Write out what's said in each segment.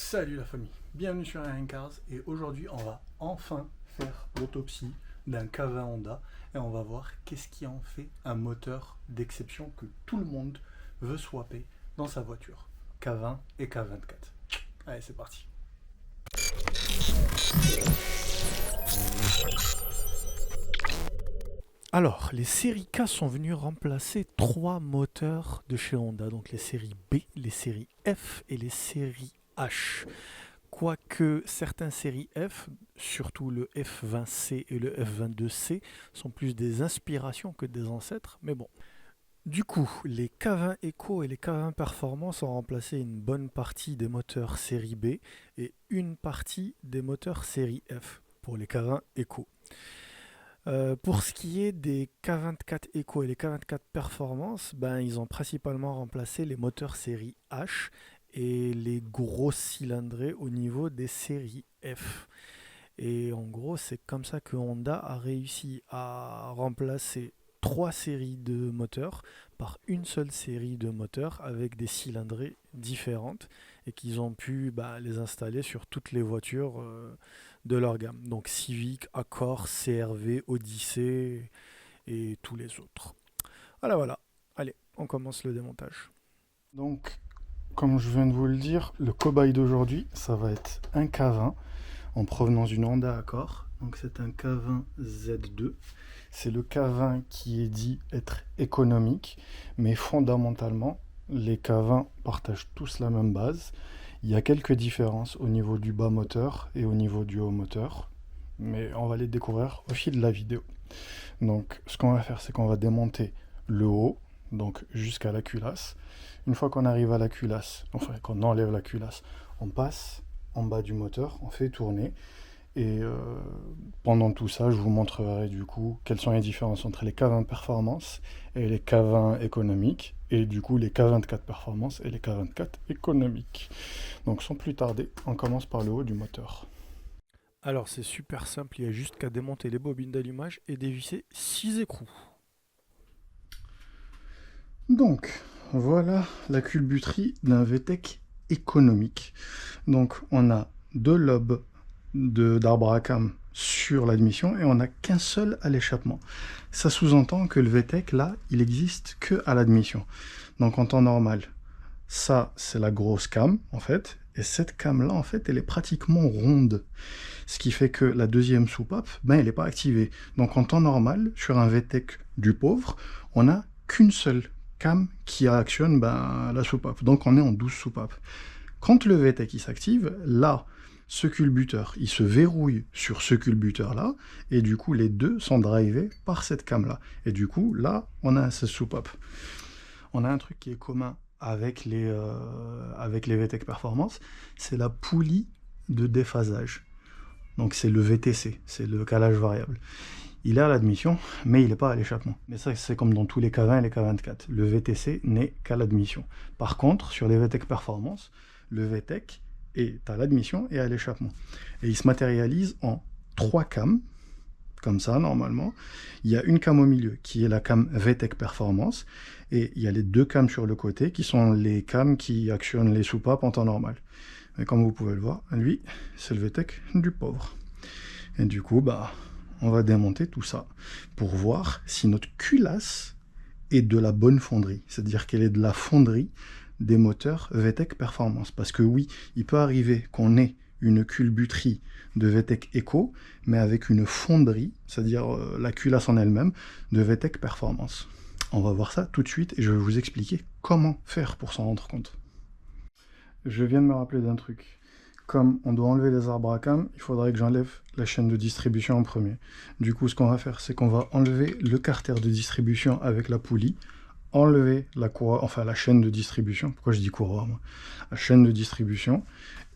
Salut la famille, bienvenue sur Ryan Cars et aujourd'hui on va enfin faire l'autopsie d'un K20 Honda et on va voir qu'est-ce qui en fait un moteur d'exception que tout le monde veut swapper dans sa voiture. K20 et K24. Allez, c'est parti. Alors, les séries K sont venues remplacer 3 moteurs de chez Honda, donc les séries B, les séries F et les séries H. Quoique certaines séries F, surtout le F20C et le F22C, sont plus des inspirations que des ancêtres, mais bon. Du coup, les K20 Eco et les K20 Performance ont remplacé une bonne partie des moteurs série B et une partie des moteurs série F pour les K20 Eco. Pour ce qui est des K24 Eco et les K24 Performance, ils ont principalement remplacé les moteurs série H et les gros cylindrés au niveau des séries F. Et en gros, c'est comme ça que Honda a réussi à remplacer 3 séries de moteurs par une seule série de moteurs avec des cylindrées différentes et qu'ils ont pu les installer sur toutes les voitures de leur gamme. Donc Civic, Accord, CR-V, Odyssey et tous les autres. Voilà. Allez, on commence le démontage. Donc, comme je viens de vous le dire, le cobaye d'aujourd'hui, ça va être un K20 en provenance d'une Honda Accord. Donc c'est un K20 Z2. C'est le K20 qui est dit être économique, mais fondamentalement, les K20 partagent tous la même base. Il y a quelques différences au niveau du bas moteur et au niveau du haut moteur, mais on va les découvrir au fil de la vidéo. Donc ce qu'on va faire, c'est qu'on va démonter le haut, donc jusqu'à la culasse. Une fois qu'on arrive à la culasse, enfin qu'on enlève la culasse, on passe en bas du moteur, on fait tourner. Et pendant tout ça, je vous montrerai du coup quelles sont les différences entre les K20 Performance et les K20 économiques, et du coup les K24 Performance et les K24 économiques. Donc sans plus tarder, on commence par le haut du moteur. Alors c'est super simple, il y a juste qu'à démonter les bobines d'allumage et dévisser 6 écrous. Donc voilà la culbuterie d'un VTEC économique. Donc on a 2 lobes d'arbre à cam sur l'admission et on n'a qu'un seul à l'échappement. Ça sous-entend que le VTEC là, il existe que à l'admission. Donc en temps normal, ça c'est la grosse cam en fait, et cette cam là en fait elle est pratiquement ronde. Ce qui fait que la deuxième soupape, elle n'est pas activée. Donc en temps normal, sur un VTEC du pauvre, on n'a qu'une seule cam qui actionne la soupape. Donc on est en 12 soupapes. Quand le VTEC il s'active, là, ce culbuteur, il se verrouille sur ce culbuteur-là, et du coup, les deux sont drivés par cette cam-là. Et du coup, là, on a cette soupape. On a un truc qui est commun avec les VTEC Performance, c'est la poulie de déphasage. Donc c'est le VTC, c'est le calage variable. Il est à l'admission, mais il n'est pas à l'échappement. Mais ça, c'est comme dans tous les K20 et les K24. Le VTC n'est qu'à l'admission. Par contre, sur les VTEC Performance, le VTEC est à l'admission et à l'échappement. Et il se matérialise en 3 cams, comme ça, normalement. Il y a une cam au milieu, qui est la cam VTEC Performance, et il y a les 2 cams sur le côté, qui sont les cams qui actionnent les soupapes en temps normal. Et comme vous pouvez le voir, lui, c'est le VTEC du pauvre. Et du coup, on va démonter tout ça pour voir si notre culasse est de la bonne fonderie, c'est-à-dire qu'elle est de la fonderie des moteurs VTEC Performance. Parce que oui, il peut arriver qu'on ait une culbuterie de VTEC Eco, mais avec une fonderie, c'est-à-dire la culasse en elle-même, de VTEC Performance. On va voir ça tout de suite et je vais vous expliquer comment faire pour s'en rendre compte. Je viens de me rappeler d'un truc. Comme on doit enlever les arbres à cam, il faudrait que j'enlève la chaîne de distribution en premier. Du coup, ce qu'on va faire, c'est qu'on va enlever le carter de distribution avec la poulie, enlever la courroie, enfin la chaîne de distribution. Pourquoi je dis courroie, moi? La chaîne de distribution.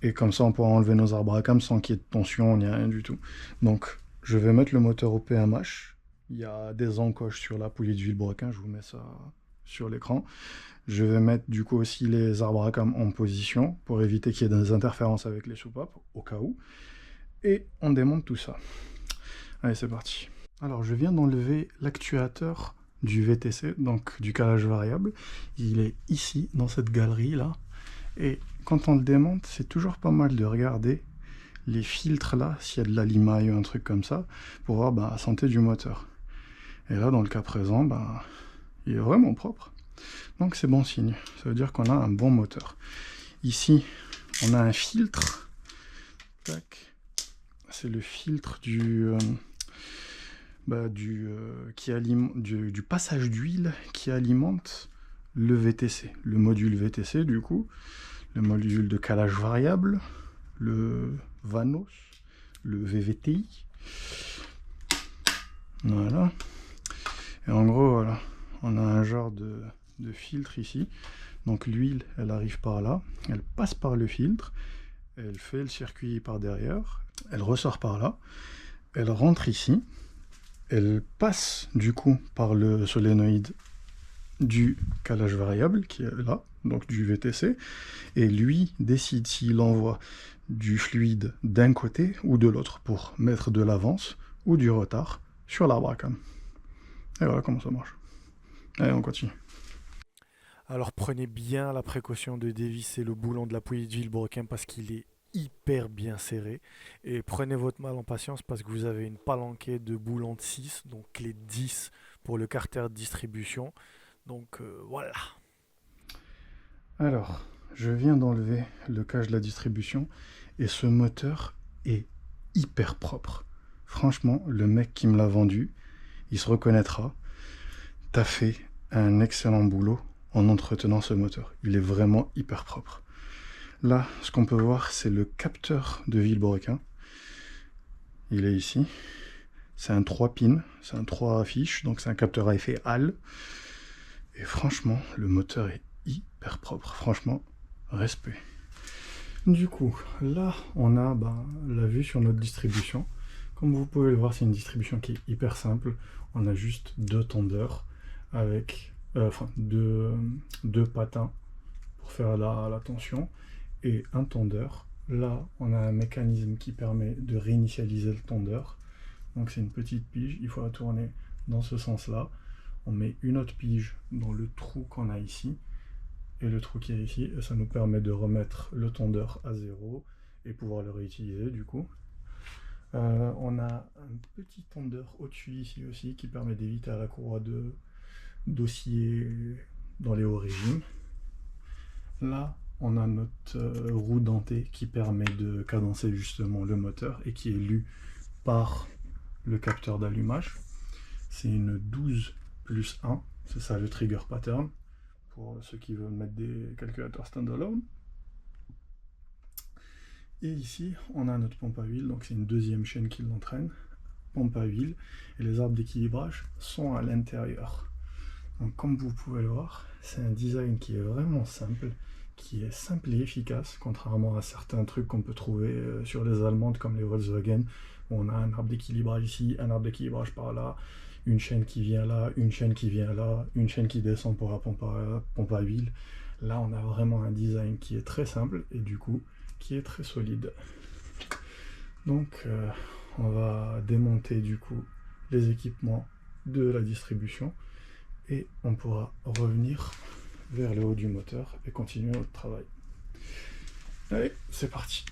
Et comme ça, on pourra enlever nos arbres à cam sans qu'il y ait de tension, ni rien du tout. Donc, je vais mettre le moteur au PMH. Il y a des encoches sur la poulie de vilebrequin. Je vous mets ça sur l'écran. Je vais mettre du coup aussi les arbres à cam en position pour éviter qu'il y ait des interférences avec les soupapes, au cas où. Et on démonte tout ça. Allez, c'est parti. Alors, je viens d'enlever l'actuateur du VTC, donc du calage variable. Il est ici, dans cette galerie-là. Et quand on le démonte, c'est toujours pas mal de regarder les filtres là, s'il y a de la limaille ou un truc comme ça, pour voir la santé du moteur. Et là, dans le cas présent, il est vraiment propre. Donc c'est bon signe, ça veut dire qu'on a un bon moteur. Ici, on a un filtre. C'est le filtre du passage d'huile qui alimente le VTC, le module VTC du coup, le module de calage variable, le Vanos, le VVTI. Voilà. Et en gros, voilà, on a un genre de filtre ici. Donc l'huile, elle arrive par là, elle passe par le filtre, elle fait le circuit par derrière, elle ressort par là, elle rentre ici, elle passe du coup par le solénoïde du calage variable qui est là, donc du VTC, et lui décide s'il envoie du fluide d'un côté ou de l'autre pour mettre de l'avance ou du retard sur l'arbre à cam. Et voilà comment ça marche. Allez, on continue. Alors prenez bien la précaution de dévisser le boulon de la poulie de vilebrequin parce qu'il est hyper bien serré. Et prenez votre mal en patience parce que vous avez une palanquée de boulons de 6, donc clé 10 pour le carter de distribution. Donc voilà. Alors, je viens d'enlever le cache de la distribution et ce moteur est hyper propre. Franchement, le mec qui me l'a vendu, il se reconnaîtra. T'as fait un excellent boulot en entretenant ce moteur. Il est vraiment hyper propre. Là, ce qu'on peut voir, c'est le capteur de vilebrequin. Il est ici. C'est un 3 pins, c'est un 3 fiches, donc c'est un capteur à effet HAL. Et franchement, le moteur est hyper propre. Franchement, respect. Du coup, là, on a la vue sur notre distribution. Comme vous pouvez le voir, c'est une distribution qui est hyper simple. On a juste deux tondeurs avec deux patins pour faire la tension et un tondeur. Là, on a un mécanisme qui permet de réinitialiser le tondeur. Donc c'est une petite pige, il faut la tourner dans ce sens-là. On met une autre pige dans le trou qu'on a ici et le trou qui est ici, et ça nous permet de remettre le tondeur à zéro et pouvoir le réutiliser du coup. On a un petit tondeur au-dessus ici aussi qui permet d'éviter à la courroie d'osciller dans les hauts régimes. Là, on a notre roue dentée qui permet de cadencer justement le moteur et qui est lu par le capteur d'allumage. C'est une 12+1, c'est ça le trigger pattern pour ceux qui veulent mettre des calculateurs standalone. Et ici, on a notre pompe à huile, donc c'est une deuxième chaîne qui l'entraîne, pompe à huile, et les arbres d'équilibrage sont à l'intérieur. Donc comme vous pouvez le voir, c'est un design qui est vraiment simple, qui est simple et efficace, contrairement à certains trucs qu'on peut trouver sur les allemandes comme les Volkswagen, où on a un arbre d'équilibrage ici, un arbre d'équilibrage par là, une chaîne qui vient là, une chaîne qui vient là, une chaîne qui descend pour la pompe à huile. Là, on a vraiment un design qui est très simple et du coup, qui est très solide. Donc, on va démonter du coup les équipements de la distribution et on pourra revenir vers le haut du moteur et continuer notre travail. Allez, c'est parti.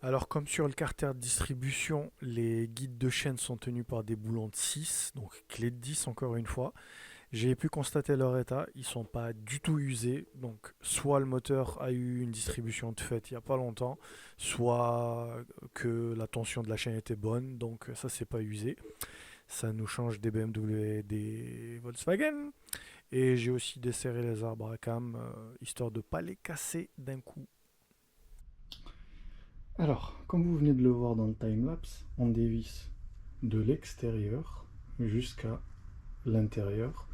Alors comme sur le carter de distribution, les guides de chaîne sont tenus par des boulons de 6, donc clé de 10 encore une fois. J'ai pu constater leur état, ils sont pas du tout usés, donc soit le moteur a eu une distribution de fait il n'y a pas longtemps, soit que la tension de la chaîne était bonne, donc ça c'est pas usé. Ça nous change des BMW et des Volkswagen. Et j'ai aussi desserré les arbres à cam, histoire de pas les casser d'un coup. Alors, comme vous venez de le voir dans le timelapse, on dévisse de l'extérieur jusqu'à l'intérieur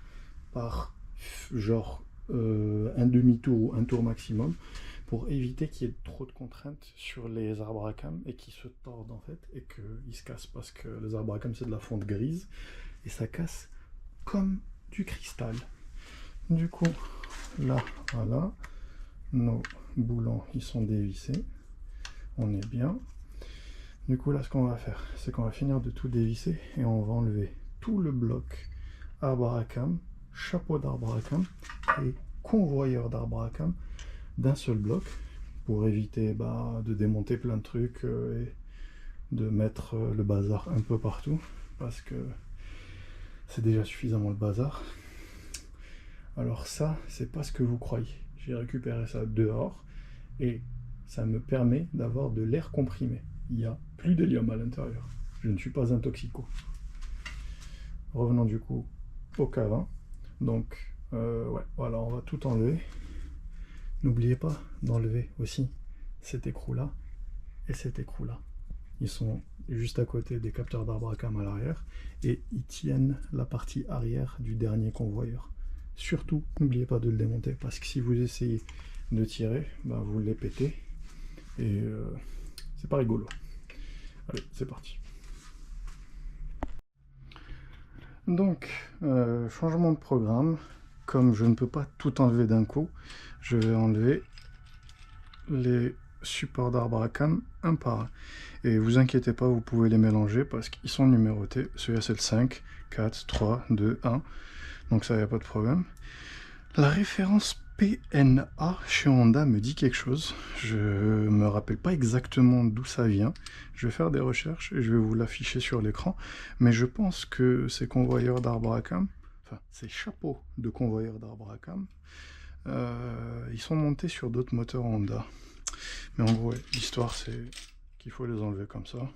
par genre un demi-tour ou un tour maximum pour éviter qu'il y ait trop de contraintes sur les arbres à cam et qu'ils se tordent en fait et qu'ils se cassent parce que les arbres à cam c'est de la fonte grise et ça casse comme du cristal. Du coup, là, voilà, nos boulons ils sont dévissés, on est bien. Du coup là ce qu'on va faire, c'est qu'on va finir de tout dévisser et on va enlever tout le bloc arbre à cam, chapeau d'arbre à cam et convoyeur d'arbre à cam d'un seul bloc pour éviter de démonter plein de trucs et de mettre le bazar un peu partout parce que c'est déjà suffisamment le bazar. Alors ça, c'est pas ce que vous croyez. J'ai récupéré ça dehors et ça me permet d'avoir de l'air comprimé. Il n'y a plus d'hélium à l'intérieur. Je ne suis pas un toxico. Revenons du coup au cavin. Donc, ouais, voilà, on va tout enlever. N'oubliez pas d'enlever aussi cet écrou-là et cet écrou-là. Ils sont juste à côté des capteurs d'arbre à cam à l'arrière et ils tiennent la partie arrière du dernier convoyeur. Surtout, n'oubliez pas de le démonter parce que si vous essayez de tirer, vous les pétez et c'est pas rigolo. Allez, c'est parti. Donc, changement de programme. Comme je ne peux pas tout enlever d'un coup, je vais enlever les supports d'arbre à cam un par un. Et vous inquiétez pas, vous pouvez les mélanger parce qu'ils sont numérotés. Celui-là c'est le 5, 4, 3, 2, 1. Donc ça, il n'y a pas de problème. La référence PNA chez Honda me dit quelque chose. Je me rappelle pas exactement d'où ça vient. Je vais faire des recherches et je vais vous l'afficher sur l'écran. Mais je pense que ces convoyeurs d'arbre à cam, enfin ces chapeaux de convoyeurs d'arbre à cam, ils sont montés sur d'autres moteurs Honda. Mais en gros, ouais, l'histoire c'est qu'il faut les enlever comme ça.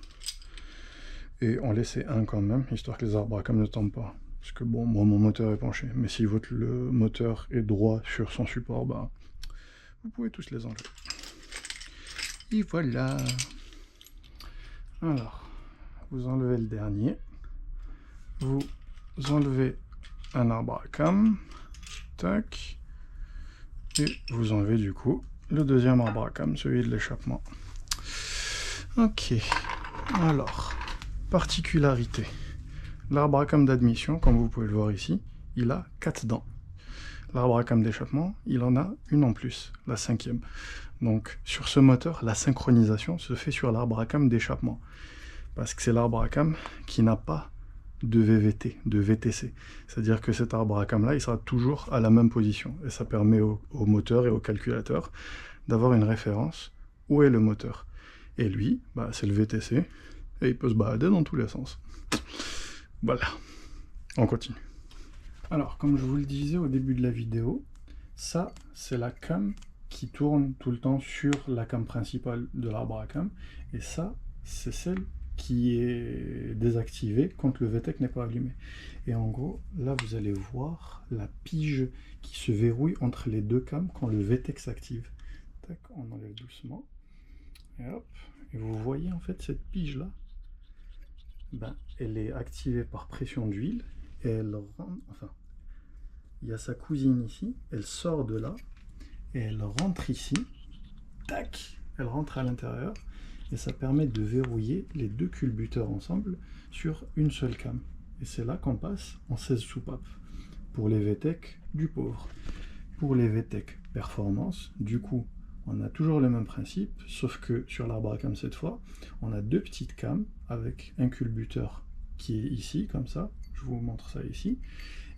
Et en laisser un quand même, histoire que les arbres à cam ne tombent pas. Parce que bon, moi mon moteur est penché, mais si le moteur est droit sur son support, vous pouvez tous les enlever. Et voilà. Alors, vous enlevez le dernier. Vous enlevez un arbre à cam. Tac. Et vous enlevez du coup le deuxième arbre à cam, celui de l'échappement. Ok. Alors, particularité. L'arbre à cam d'admission, comme vous pouvez le voir ici, il a 4 dents. L'arbre à cam d'échappement, il en a une en plus, la 5e. Donc sur ce moteur, la synchronisation se fait sur l'arbre à cam d'échappement. Parce que c'est l'arbre à cam qui n'a pas de VVT, de VTC. C'est-à-dire que cet arbre à cam là, il sera toujours à la même position. Et ça permet au moteur et au calculateur d'avoir une référence où est le moteur. Et lui, c'est le VTC, et il peut se balader dans tous les sens. Voilà, on continue. Alors, comme je vous le disais au début de la vidéo, ça, c'est la cam qui tourne tout le temps sur la cam principale de l'arbre à cam, et ça, c'est celle qui est désactivée quand le VTEC n'est pas allumé. Et en gros, là, vous allez voir la pige qui se verrouille entre les deux cams quand le VTEC s'active. Tac, on enlève doucement, et hop, et vous voyez en fait cette pige-là, elle est activée par pression d'huile et elle rentre, enfin, il y a sa cousine ici, elle sort de là et elle rentre ici, tac, elle rentre à l'intérieur et ça permet de verrouiller les deux culbuteurs ensemble sur une seule cam. Et c'est là qu'on passe en 16 soupapes. Pour les VTEC, du pauvre. Pour les VTEC performance, du coup, on a toujours le même principe, sauf que sur l'arbre à cam cette fois, on a deux petites cams avec un culbuteur qui est ici, comme ça, je vous montre ça ici,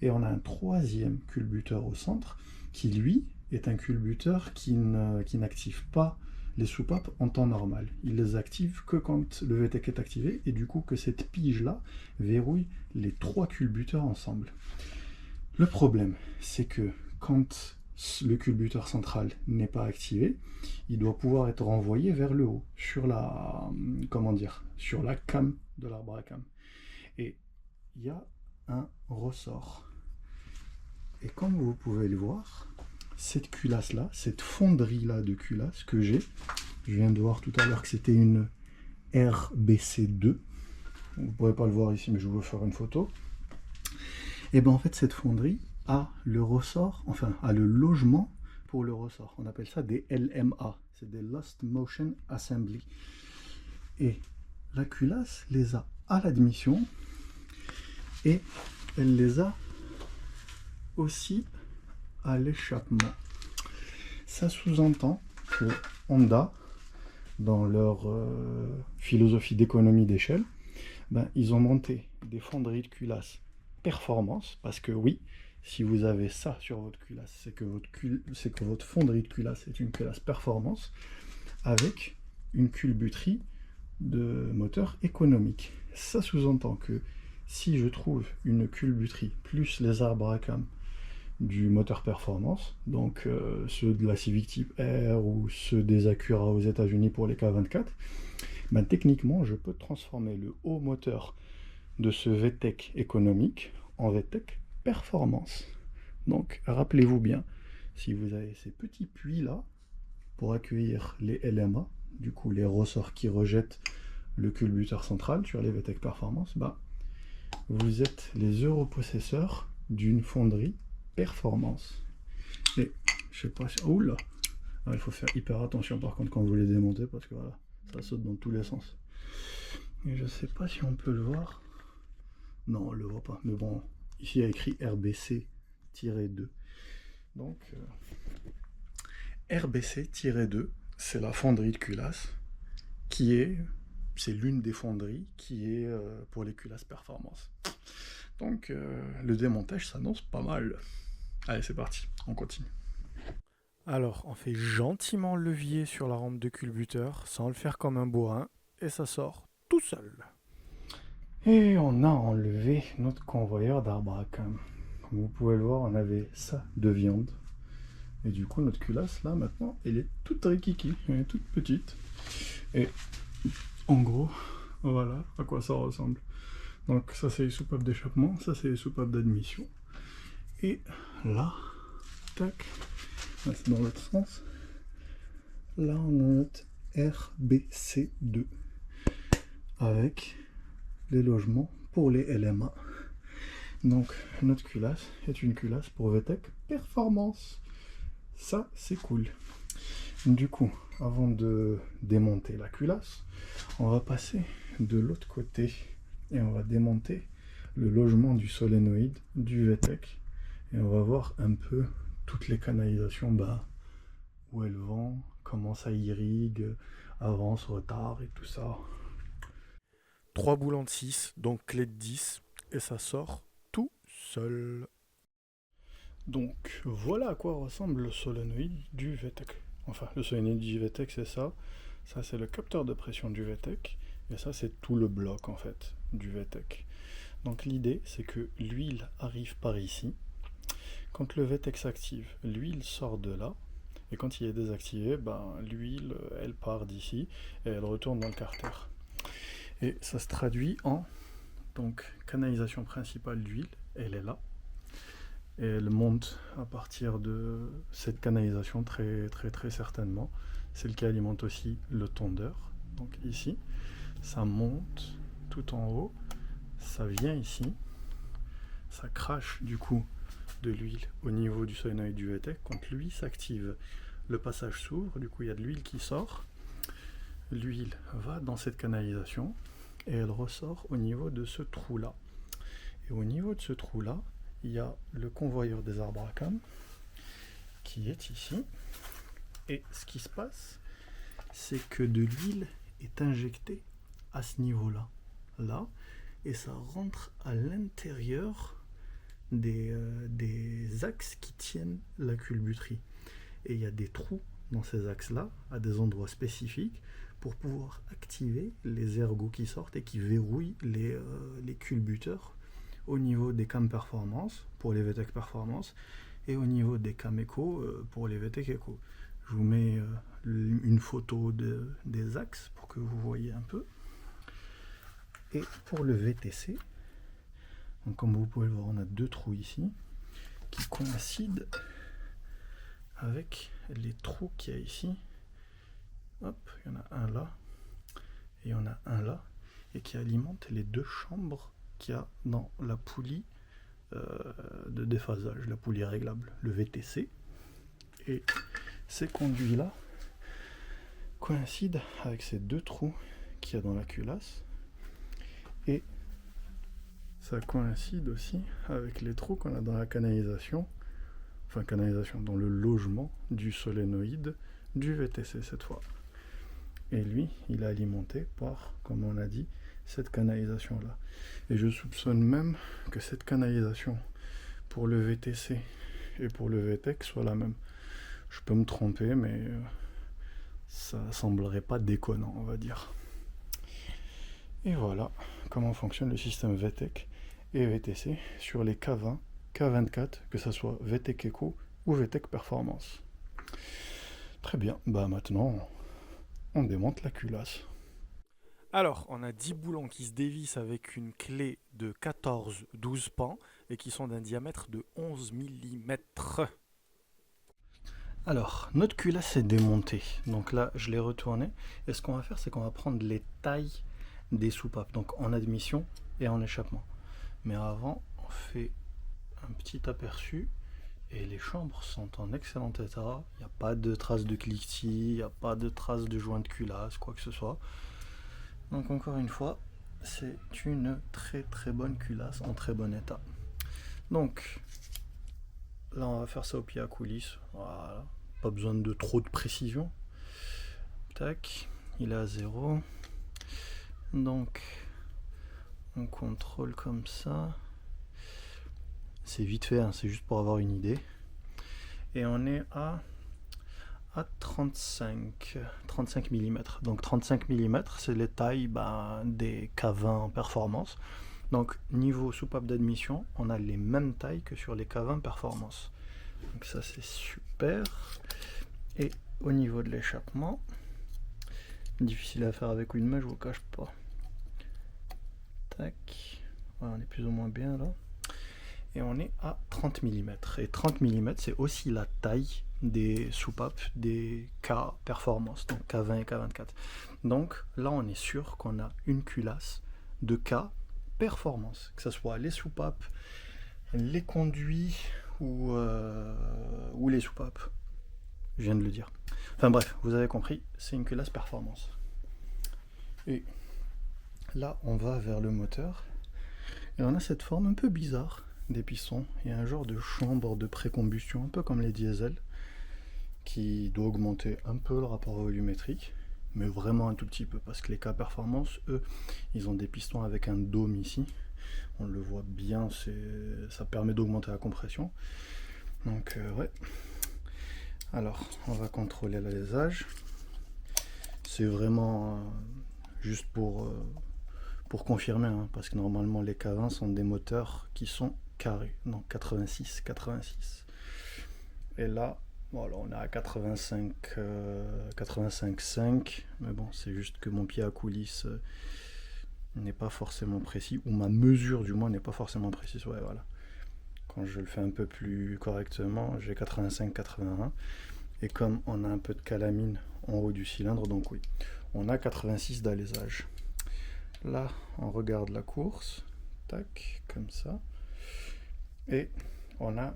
et on a un troisième culbuteur au centre qui, lui, est un culbuteur qui n'active pas les soupapes en temps normal. Il les active que quand le VTEC est activé, et du coup que cette pige-là verrouille les trois culbuteurs ensemble. Le problème, c'est que quand le culbuteur central n'est pas activé, il doit pouvoir être renvoyé vers le haut, sur la, sur la cam de l'arbre à cam. Et il y a un ressort. Et comme vous pouvez le voir, cette culasse-là, cette fonderie-là de culasse que j'ai, je viens de voir tout à l'heure que c'était une RBC2, vous ne pourrez pas le voir ici, mais je vais vous faire une photo. Et bien en fait, cette fonderie a le ressort, enfin a le logement pour le ressort. On appelle ça des LMA, c'est des Lost Motion Assembly. Et la culasse les a à l'admission et elle les a aussi à l'échappement. Ça sous-entend que Honda, dans leur philosophie d'économie d'échelle, ils ont monté des fonderies de culasse performance, parce que oui, si vous avez ça sur votre culasse, c'est que votre fonderie de culasse est une culasse performance avec une culbuterie de moteur économique. Ça sous-entend que si je trouve une culbuterie plus les arbres à cam du moteur performance, donc ceux de la Civic Type R ou ceux des Acura aux États-Unis pour les K24, ben, techniquement je peux transformer le haut moteur de ce VTEC économique en VTEC performance. Donc rappelez-vous bien, si vous avez ces petits puits là pour accueillir les LMA, du coup les ressorts qui rejettent le culbuteur central sur les VTEC performance, bah, vous êtes les europossesseurs d'une fonderie performance. Et je sais pas si... Oula, il faut faire hyper attention par contre quand vous les démontez parce que voilà, ça saute dans tous les sens. Et je sais pas si on peut le voir. Non, on le voit pas. Mais bon, ici il y a écrit RBC-2. Donc RBC-2, c'est la fonderie de culasse c'est l'une des fonderies qui est pour les culasses performance. Donc le démontage s'annonce pas mal. Allez, c'est parti, on continue. Alors, on fait gentiment le levier sur la rampe de culbuteur, sans le faire comme un bourrin, et ça sort tout seul. Et on a enlevé notre convoyeur d'arbre à cam. Comme vous pouvez le voir, on avait ça de viande. Et du coup, notre culasse, là, maintenant, elle est toute rikiki, elle est toute petite. Et en gros, voilà à quoi ça ressemble. Donc ça, c'est les soupapes d'échappement, ça, c'est les soupapes d'admission. Et là, tac, là, c'est dans l'autre sens. Là, on a notre RBC2 avec les logements pour les LMA. Donc, notre culasse est une culasse pour VTEC performance. Ça, c'est cool. Du coup, avant de démonter la culasse, on va passer de l'autre côté et on va démonter le logement du solénoïde du VTEC et on va voir un peu toutes les canalisations, bah, où elles vont, comment ça irrigue, avance, retard et tout ça. 3 boulons de 6, donc clé de 10, et ça sort tout seul. Donc voilà à quoi ressemble le solénoïde du VTEC. Enfin, le solénoïde du VTEC, c'est ça. Ça, c'est le capteur de pression du VTEC. Et ça, c'est tout le bloc, en fait, du VTEC. Donc l'idée, c'est que l'huile arrive par ici. Quand le VTEC s'active, l'huile sort de là. Et quand il est désactivé, ben, l'huile, elle part d'ici et elle retourne dans le carter. Et ça se traduit en donc, canalisation principale d'huile, elle est là. Et elle monte à partir de cette canalisation très certainement. Celle qui alimente aussi le tondeur. Donc ici, ça monte tout en haut, ça vient ici, ça crache du coup de l'huile au niveau du solénoïde du VTEC. Quand lui s'active, le passage s'ouvre, du coup il y a de l'huile qui sort. L'huile va dans cette canalisation et elle ressort au niveau de ce trou-là. Et au niveau de ce trou-là, il y a le convoyeur des arbres à cam qui est ici. Et ce qui se passe, c'est que de l'huile est injectée à ce niveau-là, là, et ça rentre à l'intérieur des axes qui tiennent la culbuterie. Et il y a des trous dans ces axes-là, à des endroits spécifiques, pour pouvoir activer les ergots qui sortent et qui verrouillent les culbuteurs au niveau des cam performance pour les VTEC performance et au niveau des cam eco pour les VTEC eco. Je vous mets une photo des axes pour que vous voyez un peu. Et pour le VTC, donc comme vous pouvez le voir, on a deux trous ici qui coïncident avec les trous qu'il y a ici. Hop, il y en a un là et il y en a un là, et qui alimente les deux chambres qu'il y a dans la poulie de déphasage, la poulie réglable, le VTC. Et ces conduits là coïncident avec ces deux trous qu'il y a dans la culasse, et ça coïncide aussi avec les trous qu'on a dans la canalisation, enfin canalisation, dans le logement du solénoïde du VTC cette fois. Et lui, il est alimenté par, comme on a dit, cette canalisation là. Et je soupçonne même que cette canalisation pour le VTC et pour le VTEC soit la même. Je peux me tromper, mais ça semblerait pas déconnant, on va dire. Et voilà comment fonctionne le système VTEC et VTC sur les K20, K24, que ce soit VTEC Eco ou VTEC Performance. Très bien, bah maintenant on démonte la culasse. Alors, on a 10 boulons qui se dévissent avec une clé de 14-12 pans et qui sont d'un diamètre de 11 mm. Alors, notre culasse est démontée. Donc là, je l'ai retournée. Et ce qu'on va faire, c'est qu'on va prendre les tailles des soupapes. Donc en admission et en échappement. Mais avant, on fait un petit aperçu. Et les chambres sont en excellent état. Il n'y a pas de traces de cliquetis, il n'y a pas de traces de joint de culasse, quoi que ce soit. Donc encore une fois, c'est une très très bonne culasse en très bon état. Donc là, on va faire ça au pied à coulisse. Voilà. Pas besoin de trop de précision. Tac, il est à 0. Donc on contrôle comme ça. C'est vite fait, hein, c'est juste pour avoir une idée. Et on est à 35 mm. Donc 35 mm, c'est les tailles des K20 en performance. Donc niveau soupape d'admission, on a les mêmes tailles que sur les K20 performance. Donc ça c'est super. Et au niveau de l'échappement, difficile à faire avec une main, je vous cache pas. Tac, voilà, on est plus ou moins bien là. Et on est à 30 mm. Et 30 mm, c'est aussi la taille des soupapes des K performance, donc K20 et K24. Donc là, on est sûr qu'on a une culasse de K performance, que ce soit les soupapes, les conduits ou les soupapes. Je viens de le dire. Enfin bref, vous avez compris, c'est une culasse performance. Et là, on va vers le moteur. Et on a cette forme un peu bizarre des pistons. Il y a un genre de chambre de précombustion, un peu comme les diesels, qui doit augmenter un peu le rapport volumétrique, mais vraiment un tout petit peu, parce que les K Performance, eux, ils ont des pistons avec un dôme ici. On le voit bien, ça permet d'augmenter la compression. Donc ouais. Alors, on va contrôler l'alésage. C'est vraiment juste pour confirmer, hein, parce que normalement les K20 sont des moteurs qui sont carrés, donc 86. Et là, voilà, on est à 85,5, mais bon, c'est juste que mon pied à coulisse n'est pas forcément précis, ou ma mesure du moins n'est pas forcément précise. Ouais, voilà. Quand je le fais un peu plus correctement, j'ai 85-81. Et comme on a un peu de calamine en haut du cylindre, donc oui, on a 86 d'alésage. Là, on regarde la course, tac, comme ça, et on a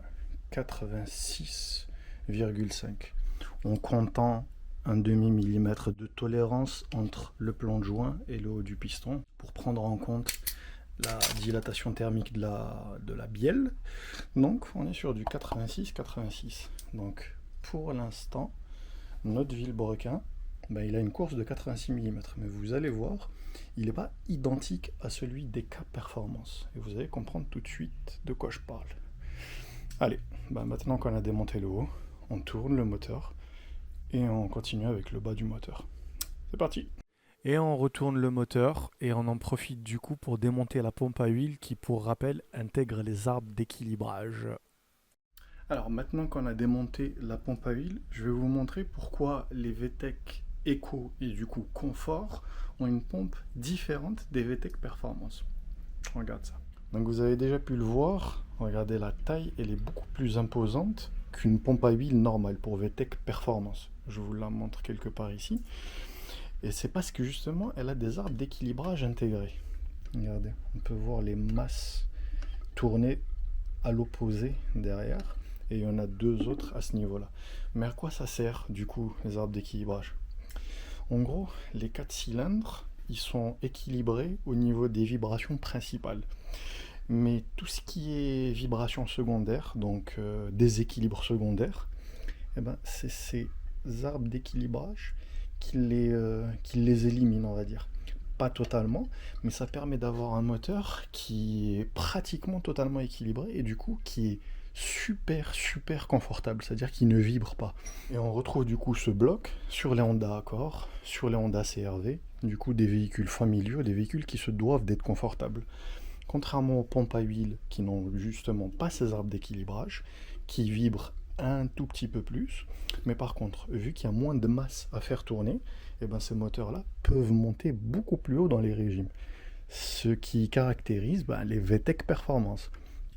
86,5. En comptant un demi-millimètre de tolérance entre le plan de joint et le haut du piston, pour prendre en compte la dilatation thermique de la bielle. Donc, on est sur du 86. Donc, pour l'instant, notre vilebrequin, il a une course de 86 mm. Mais vous allez voir, il n'est pas identique à celui des K Performance. Et vous allez comprendre tout de suite de quoi je parle. Allez, maintenant qu'on a démonté le haut, on tourne le moteur et on continue avec le bas du moteur. C'est parti! Et on retourne le moteur et on en profite du coup pour démonter la pompe à huile qui, pour rappel, intègre les arbres d'équilibrage. Alors maintenant qu'on a démonté la pompe à huile, je vais vous montrer pourquoi les VTEC Eco et du coup Confort ont une pompe différente des VTEC Performance. Regarde ça. Donc vous avez déjà pu le voir, regardez la taille, elle est beaucoup plus imposante qu'une pompe à huile normale pour VTEC Performance. Je vous la montre quelque part ici. Et c'est parce que justement elle a des arbres d'équilibrage intégrés. Regardez, on peut voir les masses tourner à l'opposé derrière. Et il y en a deux autres à ce niveau-là. Mais à quoi ça sert, du coup, les arbres d'équilibrage? En gros, les 4 cylindres, ils sont équilibrés au niveau des vibrations principales. Mais tout ce qui est vibrations secondaires, donc déséquilibre secondaire, c'est ces arbres d'équilibrage qui les éliminent, on va dire. pas totalement, mais ça permet d'avoir un moteur qui est pratiquement totalement équilibré et du coup qui est super confortable, c'est-à-dire qu'il ne vibre pas. Et on retrouve du coup ce bloc sur les Honda Accord, sur les Honda CR-V, du coup des véhicules familiaux, des véhicules qui se doivent d'être confortables. Contrairement aux pompes à huile qui n'ont justement pas ces arbres d'équilibrage, qui vibrent un tout petit peu plus, mais par contre, vu qu'il y a moins de masse à faire tourner, et ben ces moteurs-là peuvent monter beaucoup plus haut dans les régimes. Ce qui caractérise les VTEC Performance,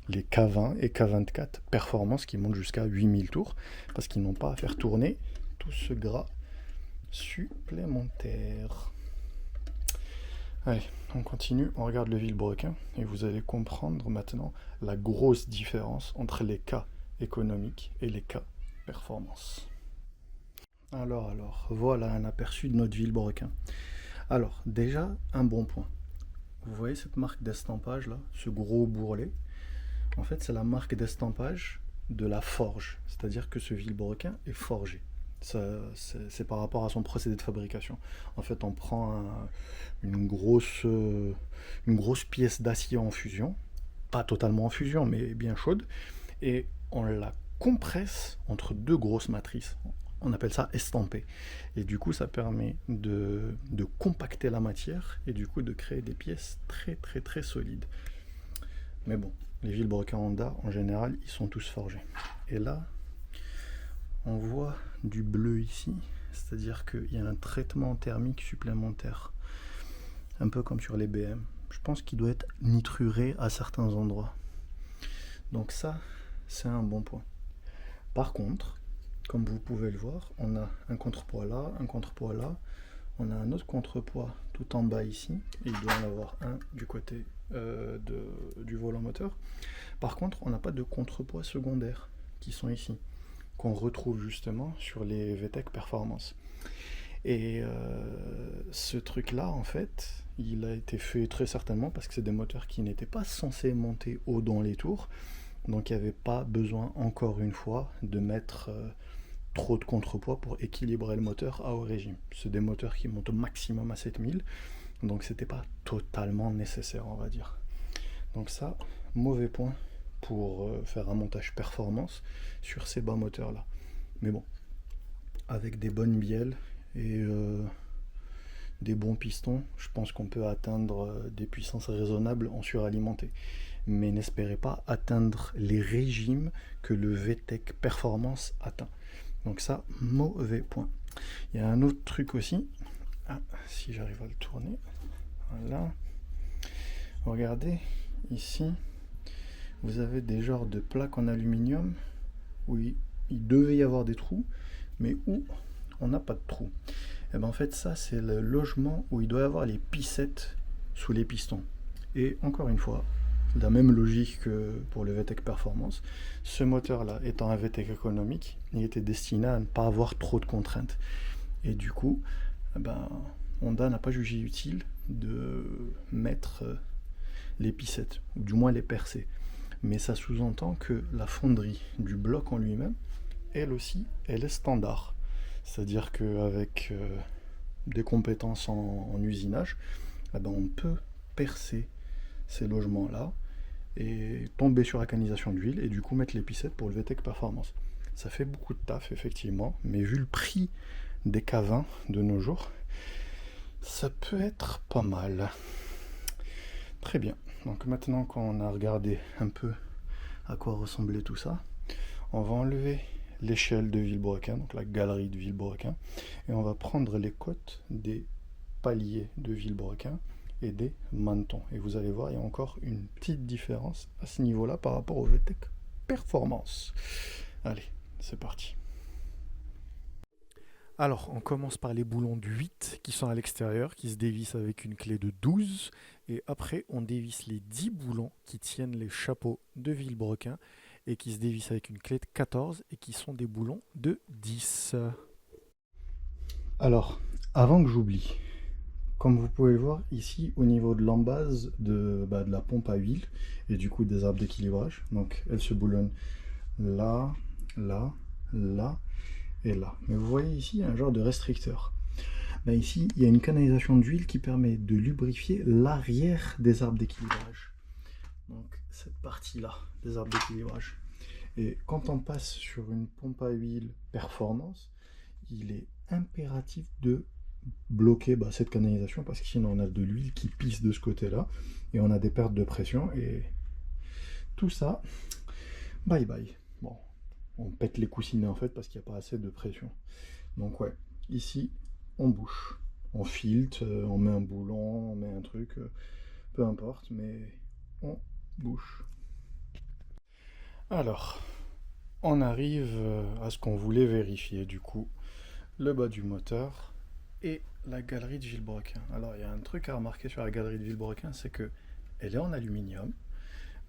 les K20 et K24 Performance qui montent jusqu'à 8000 tours, parce qu'ils n'ont pas à faire tourner tout ce gras supplémentaire. Allez, on continue, on regarde le vilebrequin et vous allez comprendre maintenant la grosse différence entre les cas économiques et les cas performance. Alors, voilà un aperçu de notre vilebrequin. Alors, déjà, un bon point. Vous voyez cette marque d'estampage là, ce gros bourrelet? En fait, c'est la marque d'estampage de la forge, c'est-à-dire que ce vilebrequin est forgé. C'est par rapport à son procédé de fabrication. En fait, on prend une grosse pièce d'acier en fusion, pas totalement en fusion, mais bien chaude, et on la compresse entre deux grosses matrices. On appelle ça estamper. Et du coup, ça permet de compacter la matière et du coup de créer des pièces très solides. Mais bon, les vilebrequins Honda, en général, ils sont tous forgés. Et là, on voit du bleu ici, c'est-à-dire qu'il y a un traitement thermique supplémentaire, un peu comme sur les BM. Je pense qu'il doit être nitruré à certains endroits. Donc ça, c'est un bon point. Par contre, comme vous pouvez le voir, on a un contrepoids là, un contrepoids là, on a un autre contrepoids tout en bas ici, et il doit en avoir un du côté du volant moteur. Par contre, on n'a pas de contrepoids secondaires qui sont ici, qu'on retrouve justement sur les VTEC Performance. Et ce truc-là, en fait, il a été fait très certainement parce que c'est des moteurs qui n'étaient pas censés monter haut dans les tours, donc il n'y avait pas besoin, encore une fois, de mettre trop de contrepoids pour équilibrer le moteur à haut régime. C'est des moteurs qui montent au maximum à 7000, donc c'était pas totalement nécessaire, on va dire. Donc ça, mauvais point pour faire un montage performance sur ces bas moteurs là. Mais bon, avec des bonnes bielles et des bons pistons, je pense qu'on peut atteindre des puissances raisonnables en suralimenté. Mais n'espérez pas atteindre les régimes que le VTEC Performance atteint. Donc ça, mauvais point. Il y a un autre truc aussi. Ah, si j'arrive à le tourner. Voilà. Regardez, ici, vous avez des genres de plaques en aluminium où il devait y avoir des trous, mais où on n'a pas de trous. Et bien en fait, ça, c'est le logement où il doit y avoir les pissettes sous les pistons. Et encore une fois, la même logique que pour le VTEC Performance, ce moteur-là étant un VTEC économique, il était destiné à ne pas avoir trop de contraintes. Et du coup, Honda n'a pas jugé utile de mettre les pissettes, ou du moins les percer. Mais ça sous-entend que la fonderie du bloc en lui-même, elle aussi, elle est standard. C'est-à-dire qu'avec des compétences en usinage, on peut percer ces logements-là et tomber sur la canalisation d'huile et du coup mettre les pissettes pour le VTEC Performance. Ça fait beaucoup de taf effectivement, mais vu le prix des K20 de nos jours, ça peut être pas mal. Très bien, donc maintenant qu'on a regardé un peu à quoi ressemblait tout ça, on va enlever l'échelle de vilebrequin, donc la galerie de vilebrequin, et on va prendre les côtes des paliers de vilebrequin et des mantons. Et vous allez voir, il y a encore une petite différence à ce niveau-là par rapport au VTEC Performance. Allez, c'est parti. Alors, on commence par les boulons de 8 qui sont à l'extérieur, qui se dévissent avec une clé de 12. Et après, on dévisse les 10 boulons qui tiennent les chapeaux de vilebrequin et qui se dévissent avec une clé de 14 et qui sont des boulons de 10. Alors, avant que j'oublie, comme vous pouvez le voir ici au niveau de l'embase de la pompe à huile et du coup des arbres d'équilibrage, donc elle se boulonne là, là, là et là. Mais vous voyez ici un genre de restricteur. Ben ici, il y a une canalisation d'huile qui permet de lubrifier l'arrière des arbres d'équilibrage. Donc cette partie-là des arbres d'équilibrage. Et quand on passe sur une pompe à huile performance, il est impératif de bloquer cette canalisation parce que sinon on a de l'huile qui pisse de ce côté-là et on a des pertes de pression et tout ça, bye bye. Bon, on pète les coussinets en fait parce qu'il n'y a pas assez de pression. Donc ouais, ici on bouche, on filtre, on met un boulon, on met un truc, peu importe, mais on bouche. Alors, on arrive à ce qu'on voulait vérifier du coup, le bas du moteur et la galerie de Villebrequin. Alors il y a un truc à remarquer sur la galerie de Villebrequin, c'est que elle est en aluminium,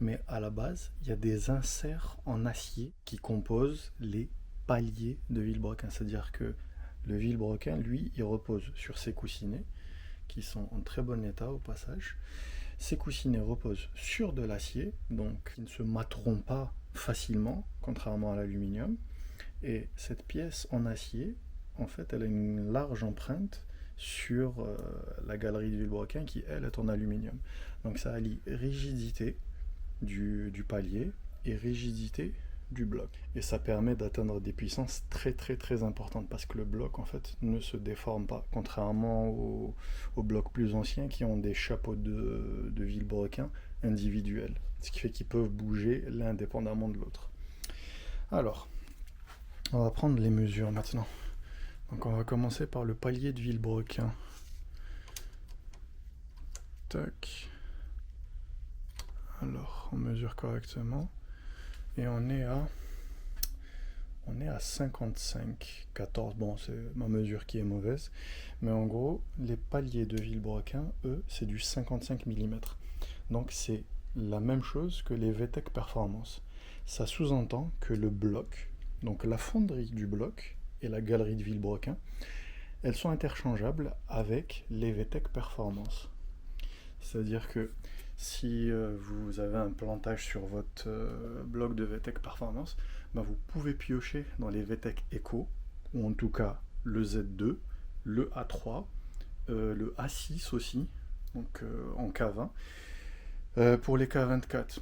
mais à la base il y a des inserts en acier qui composent les paliers de Villebrequin. C'est-à-dire que le Villebrequin, lui, il repose sur ses coussinets, qui sont en très bon état au passage. Ces coussinets reposent sur de l'acier, donc ils ne se materont pas facilement, contrairement à l'aluminium. Et cette pièce en acier, en fait, elle a une large empreinte sur la galerie de Villebrequin qui, elle, est en aluminium. Donc ça allie rigidité du palier et rigidité du bloc. Et ça permet d'atteindre des puissances très très très importantes parce que le bloc en fait ne se déforme pas, contrairement aux blocs plus anciens qui ont des chapeaux de Villebrequin individuels, ce qui fait qu'ils peuvent bouger l'un indépendamment de l'autre. Alors, on va prendre les mesures maintenant. Donc on va commencer par le palier de Villebrequin. Tac. Alors, on mesure correctement. Et on est à 55, 14. Bon, c'est ma mesure qui est mauvaise. Mais en gros, les paliers de Villebrequin, eux, c'est du 55 mm. Donc c'est la même chose que les VTEC Performance. Ça sous-entend que le bloc, donc la fonderie du bloc et la galerie de Villebrequin, elles sont interchangeables avec les VTEC Performance. C'est-à-dire que si vous avez un plantage sur votre bloc de VTEC Performance, vous pouvez piocher dans les VTEC Eco, ou en tout cas le Z2, le A3, le A6 aussi, donc en K20. Pour les K24,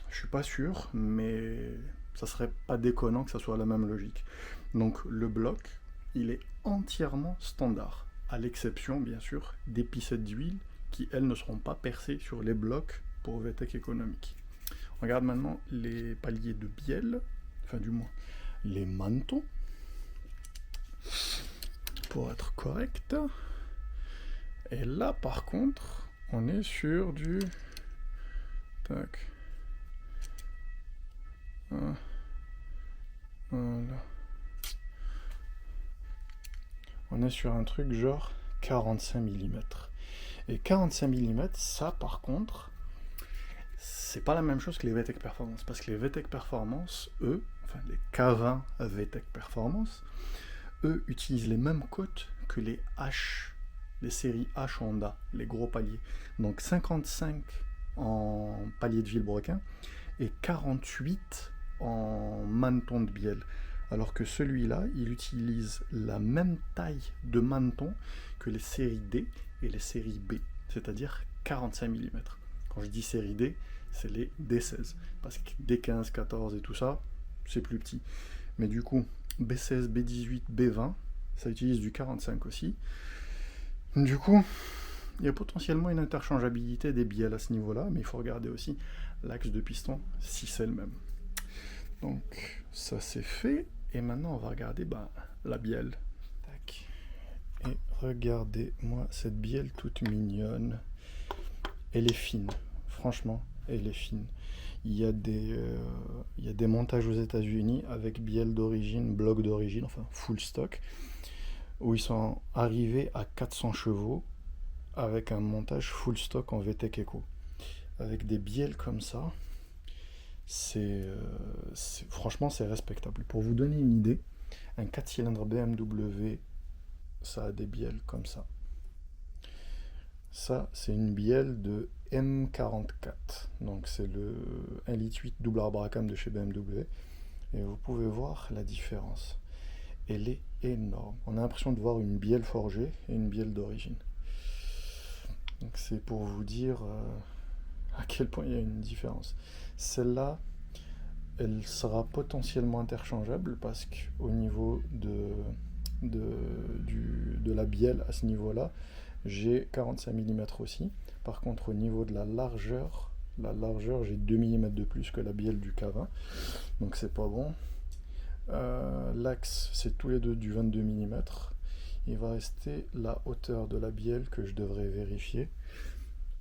je suis pas sûr, mais ça serait pas déconnant que ça soit la même logique. Donc le bloc, il est entièrement standard, à l'exception bien sûr des pissettes d'huile qui elles ne seront pas percées sur les blocs pour VTEC économique. On regarde maintenant les paliers de bielle, enfin du moins les mantons, pour être correct. Et là par contre, on est sur du... Tac. Voilà. On est sur un truc genre 45 mm. Et 45 mm, ça par contre, c'est pas la même chose que les VTEC Performance. Parce que les VTEC Performance, eux, enfin les K20 VTEC Performance, eux utilisent les mêmes cotes que les H, les séries H Honda, les gros paliers. Donc 55 en palier de Villebrequin et 48 en maneton de bielle. Alors que celui-là, il utilise la même taille de maneton que les séries D et les séries B, c'est-à-dire 45 mm. Quand je dis série D, c'est les D16, parce que D15, 14 et tout ça, c'est plus petit. Mais du coup, B16, B18, B20, ça utilise du 45 aussi. Du coup, il y a potentiellement une interchangeabilité des bielles à ce niveau-là, mais il faut regarder aussi l'axe de piston, si c'est le même. Donc, ça c'est fait. Et maintenant, on va regarder la bielle. Tac. Et regardez-moi cette bielle toute mignonne. Elle est fine. Franchement, elle est fine. Il y a des montages aux États-Unis avec bielle d'origine, bloc d'origine, enfin full stock, où ils sont arrivés à 400 chevaux avec un montage full stock en VTEC Eco. Avec des bielles comme ça, franchement c'est respectable. Pour vous donner une idée, un 4 cylindres BMW, ça a des bielles comme ça. Ça, c'est une bielle de M44. Donc c'est le 1,8 litre double arbre à cam de chez BMW. Et vous pouvez voir la différence. elle est énorme. On a l'impression de voir une bielle forgée et une bielle d'origine. Donc c'est pour vous dire à quel point il y a une différence. Celle-là, elle sera potentiellement interchangeable parce qu'au niveau de la bielle à ce niveau-là, j'ai 45 mm aussi. Par contre, au niveau de la largeur, j'ai 2 mm de plus que la bielle du K20. Donc c'est pas bon. L'axe, c'est tous les deux du 22 mm. Il va rester la hauteur de la bielle que je devrais vérifier.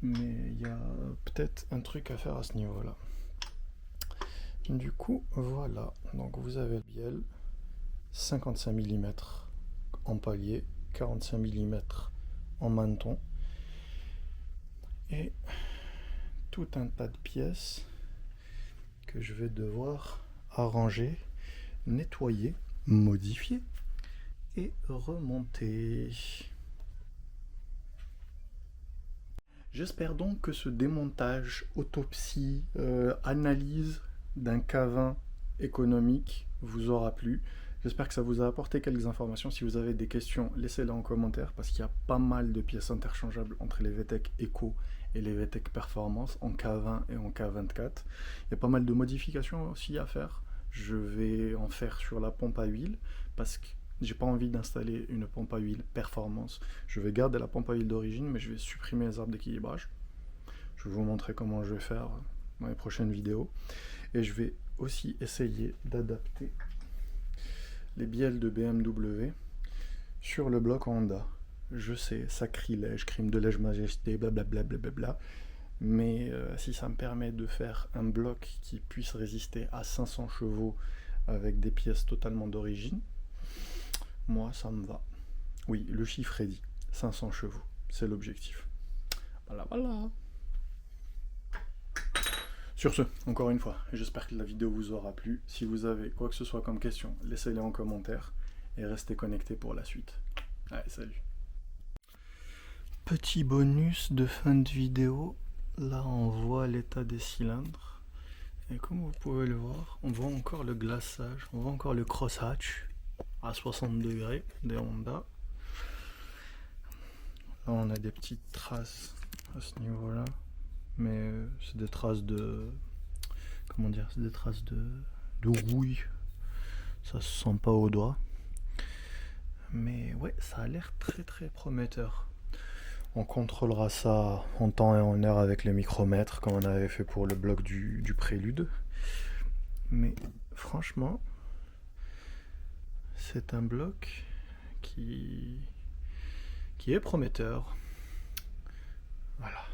Mais il y a peut-être un truc à faire à ce niveau-là. Du coup, voilà. Donc vous avez la bielle, 55 mm en palier, 45 mm en menton. Et tout un tas de pièces que je vais devoir arranger, nettoyer, modifier et remonter. J'espère donc que ce démontage, autopsie, analyse d'un K20 économique vous aura plu. J'espère que ça vous a apporté quelques informations. Si vous avez des questions, laissez-les en commentaire parce qu'il y a pas mal de pièces interchangeables entre les VTEC Eco et les VTEC Performance en K20 et en K24. Il y a pas mal de modifications aussi à faire. Je vais en faire sur la pompe à huile parce que j'ai pas envie d'installer une pompe à huile performance. Je vais garder la pompe à huile d'origine, mais je vais supprimer les arbres d'équilibrage. Je vais vous montrer comment je vais faire dans les prochaines vidéos. Et je vais aussi essayer d'adapter les bielles de BMW sur le bloc Honda. Je sais, sacrilège, crime de lèse-majesté, blablabla, blablabla. Mais si ça me permet de faire un bloc qui puisse résister à 500 chevaux avec des pièces totalement d'origine, moi, ça me va. Oui, le chiffre est dit. 500 chevaux, c'est l'objectif. Voilà, voilà. Sur ce, encore une fois, j'espère que la vidéo vous aura plu. Si vous avez quoi que ce soit comme question, laissez-les en commentaire et restez connectés pour la suite. Allez, salut. Petit bonus de fin de vidéo. Là, on voit l'état des cylindres. Et comme vous pouvez le voir, on voit encore le glaçage, on voit encore le crosshatch à 60 degrés des Honda. Là, on a des petites traces à ce niveau-là, mais c'est des traces de, comment dire, c'est des traces de rouille. Ça se sent pas au doigt, mais ouais, ça a l'air très très prometteur. On contrôlera ça en temps et en heure avec le micromètre, comme on avait fait pour le bloc du prélude. Mais franchement, c'est un bloc qui est prometteur. Voilà.